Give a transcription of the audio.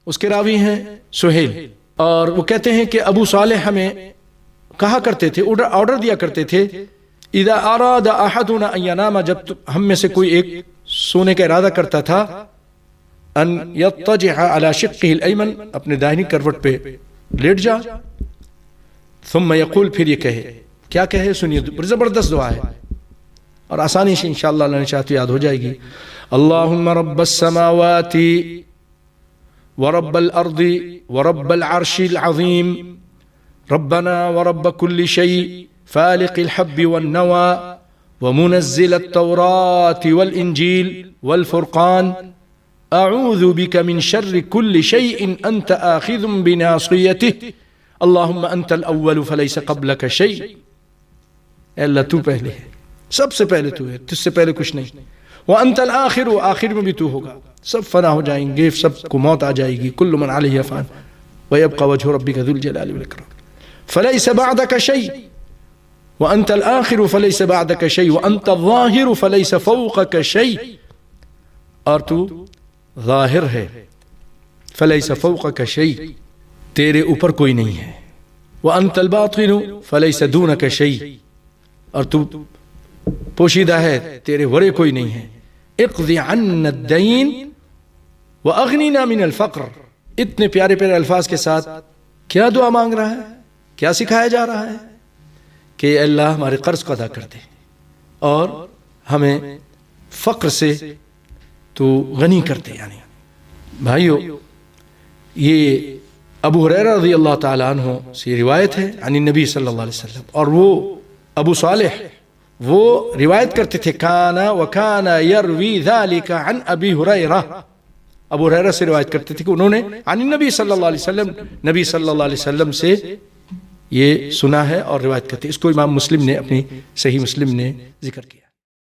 اس کے راوی ہیں سہیل، اور وہ کہتے ہیں کہ ابو صالح ہمیں کہا کرتے تھے، آرڈر دیا کرتے تھے، اذا اراد احدنا ان ينام، جب ہم میں سے کوئی ایک سونے کا ارادہ کرتا تھا، ان يضطجع على شقه الايمن، اپنے داہنی کروٹ پہ لیٹ جا، ثم يقول، پھر یہ کہے، کیا کہے سنیے، زبردست دعا ہے اور آسانی سے انشاءاللہ اللہ نے چاہا تو یاد ہو جائے گی. اللہم رب السماوات ورب الارض ورب العرش العظیم ربنا ورب كل شيء فالق الحب والنوى ومنزل التوراة والإنجيل والفرقان أعوذ بك من شر كل شيء أنت آخذ بناصيته اللهم أنت الأول فليس قبلك شيء. اے اللہ تو پہلے ہے، سب سے پہلے تو ہے، تجھ سے پہلے کچھ نہیں. وأنت الآخر، آخر میں بھی تو ہوگا، سب فنا ہو جائیں گے، سب کو موت آ جائے گی. كل من عليها فان ويبقى وجه ربك ذو الجلال والإكرام فليس بعدك شيء وأنت الآخر فليس بعدك شيء وأنت الظاهر فليس فوقك شيء، اور تو ظاہر ہے، فليس فوقك شيء، تیرے اوپر کوئی نہیں ہے. وأنت الباطن فليس دونك شيء، اور تو پوشیدہ ہے، تیرے ورے کوئی نہیں ہے. اقض عنا الدین واغننا من الفقر. اتنے پیارے پیارے الفاظ کے ساتھ کیا دعا مانگ رہا ہے، کیا سکھایا جا رہا ہے کہ اے اللہ ہمارے قرض کو ادا کر دے اور ہمیں فقر سے تو غنی کر دے. یعنی بھائیو، یہ ابو ہریرہ رضی اللہ تعالیٰ عنہ سے روایت ہے عن النبی صلی اللہ علیہ وسلم، اور وہ ابو صالح وہ روایت کرتے تھے کانا وکانا یروی ذالک عن ابی ہریرہ، ابو ہریرہ سے روایت کرتے تھے کہ انہوں نے عن النبی صلی اللہ علیہ وسلم، نبی صلی اللہ علیہ وسلم سے یہ سنا ہے اور روایت کرتے. اس کو امام مسلم نے اپنی صحیح مسلم نے ذکر کیا.